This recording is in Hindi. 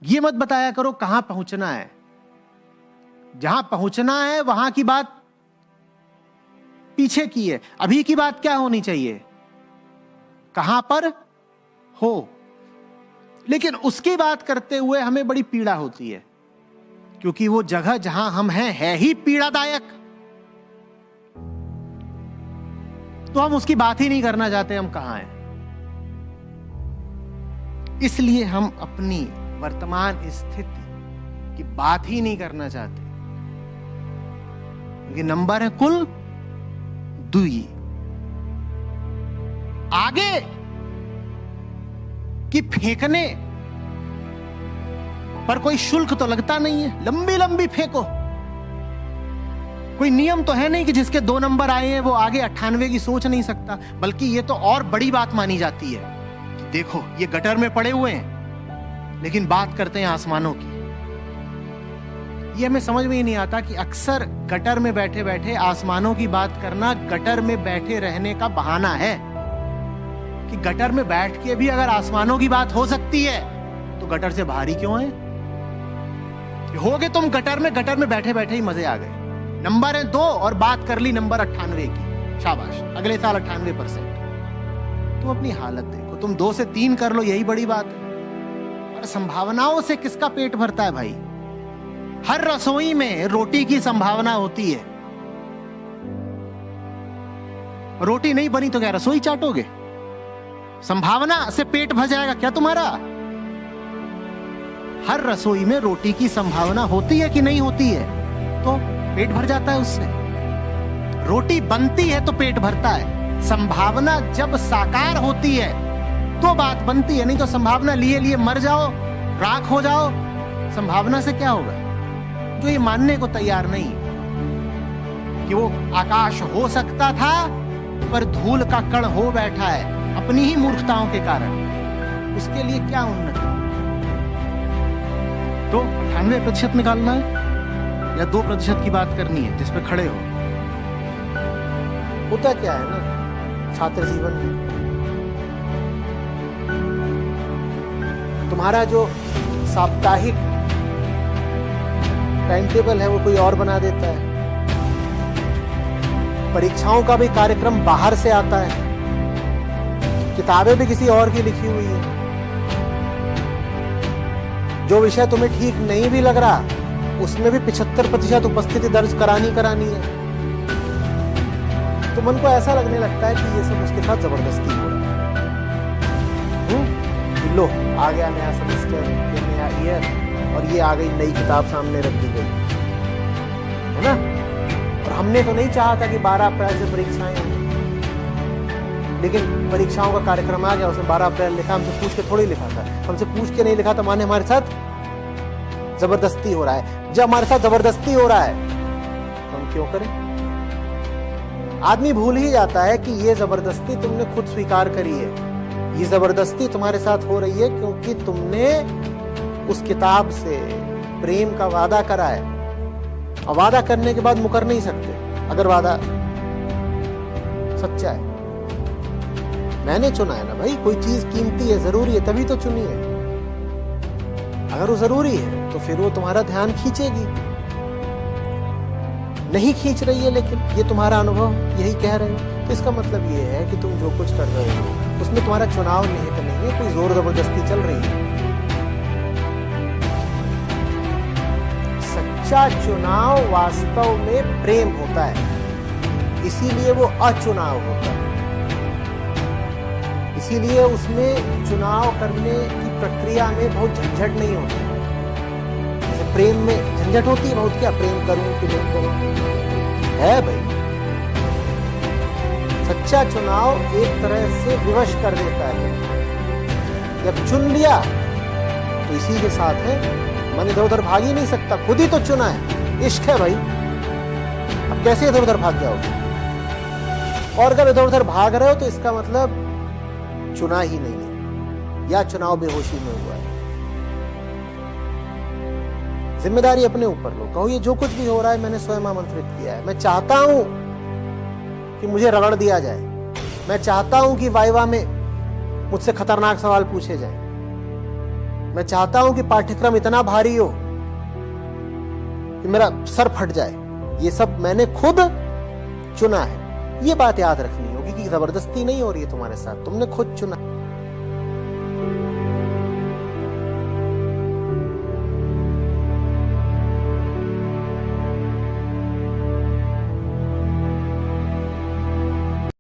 ये मत बताया करो कहां पहुंचना है। जहां पहुंचना है वहां की बात पीछे की है। अभी की बात क्या होनी चाहिए, कहां पर हो। लेकिन उसकी बात करते हुए हमें बड़ी पीड़ा होती है, क्योंकि वो जगह जहां हम हैं है ही पीड़ादायक। तो हम उसकी बात ही नहीं करना चाहते हम कहां हैं। इसलिए हम अपनी वर्तमान स्थिति की बात ही नहीं करना चाहते, क्योंकि नंबर है कुल 2। आगे कि फेंकने पर कोई शुल्क तो लगता नहीं है, लंबी लंबी फेंको। कोई नियम तो है नहीं कि जिसके 2 नंबर आए हैं वो आगे 98 की सोच नहीं सकता। बल्कि ये तो और बड़ी बात मानी जाती है कि देखो ये गटर में पड़े हुए हैं, लेकिन बात करते हैं आसमानों की। ये हमें समझ में ही नहीं आता कि अक्सर गटर में बैठे बैठे आसमानों की बात करना गटर में बैठे रहने का बहाना है। कि गटर में बैठ के भी अगर आसमानों की बात हो सकती है तो गटर से बाहर ही क्यों है। होगे तुम गटर में बैठे बैठे ही मजे आ गए। नंबर है 2 और बात कर ली नंबर 98 की, शाबाश, अगले साल 98%। तुम अपनी हालत देखो, तुम 2 से 3 कर लो, यही बड़ी बात है। और संभावनाओं से किसका पेट भरता है भाई। हर रसोई में रोटी की संभावना होती है। रोटी नहीं बनी तो क्या रसोई चाटोगे। संभावना से पेट भर जाएगा क्या तुम्हारा। हर रसोई में रोटी की संभावना होती है कि नहीं होती है, तो पेट भर जाता है उससे। रोटी बनती है तो पेट भरता है। संभावना जब साकार होती है तो बात बनती है, नहीं तो संभावना लिए लिए मर जाओ, राख हो जाओ। संभावना से क्या होगा। जो ये मानने को तैयार नहीं कि वो आकाश हो सकता था पर धूल का कण हो बैठा है अपनी ही मूर्खताओं के कारण, उसके लिए क्या उन्नति। तो 98% निकालना है या 2% की बात करनी है जिस पे खड़े हो। होता क्या है ना छात्र जीवन में, तुम्हारा जो साप्ताहिक टाइम टेबल है वो कोई और बना देता है। परीक्षाओं का भी कार्यक्रम बाहर से आता है, किताबें भी किसी और की लिखी हुई है। जो विषय तुम्हें ठीक नहीं भी लग रहा उसमें भी 75% उपस्थिति दर्ज करानी है। तो मन को ऐसा लगने लगता है कि ये सब उसके साथ जबरदस्ती हो रहा है। लो आ गया नया सेमेस्टर, ये नया ईयर, और ये आ गई नई किताब सामने रख दी गई है ना। और हमने तो नहीं चाहा था कि 12 अप्रैल से परीक्षाएं हों, लेकिन परीक्षाओं का कार्यक्रम आ गया, उसमें 12 अप्रैल लिखा। हमसे पूछ के थोड़ी लिखा था, हमसे पूछ के नहीं लिखा था, माने हमारे साथ जबरदस्ती हो रहा है। जब हमारे साथ जबरदस्ती हो रहा है तो हम क्यों करें। आदमी भूल ही जाता है कि ये जबरदस्ती तुमने खुद स्वीकार करी है। ये जबरदस्ती तुम्हारे साथ हो रही है क्योंकि तुमने उस किताब से प्रेम का वादा करा है, और वादा करने के बाद मुकर नहीं सकते अगर वादा सच्चा है। मैंने चुना है ना भाई, कोई चीज कीमती है, जरूरी है, तभी तो चुनी है। अगर वो जरूरी है तो फिर वो तुम्हारा ध्यान खींचेगी। नहीं खींच रही है लेकिन ये तुम्हारा अनुभव यही कह रहे हो, तो इसका मतलब ये है कि तुम जो कुछ कर रहे हो उसमें तुम्हारा चुनाव निहित नहीं है, कोई जोर जबरदस्ती चल रही है। सच्चा चुनाव वास्तव में प्रेम होता है, इसीलिए वो अचुनाव होता है। इसीलिए उसमें चुनाव करने की प्रक्रिया में बहुत झंझट नहीं होती। जैसे प्रेम में झंझट होती है बहुत, क्या प्रेम करूं कि नहीं करूं है भाई। सच्चा चुनाव एक तरह से विवश कर देता है। जब चुन लिया तो इसी के साथ है, मन इधर उधर भाग ही नहीं सकता, खुद ही तो चुना है, इश्क है भाई। अब कैसे इधर उधर भाग जाओगे। और अगर इधर उधर भाग रहे हो तो इसका मतलब चुना ही नहीं है, या चुनाव बेहोशी में हुआ है। जिम्मेदारी अपने ऊपर लो, कहो ये जो कुछ भी हो रहा है मैंने स्वयं आमंत्रित किया है। मैं चाहता हूं कि मुझे रगड़ दिया जाए, मैं चाहता हूं कि वाइवा में मुझसे खतरनाक सवाल पूछे जाएं, मैं चाहता हूं कि पाठ्यक्रम इतना भारी हो कि मेरा सर फट जाए। ये सब मैंने खुद चुना है। ये बात याद रखनी होगी कि जबरदस्ती नहीं हो रही है तुम्हारे साथ, तुमने खुद चुना।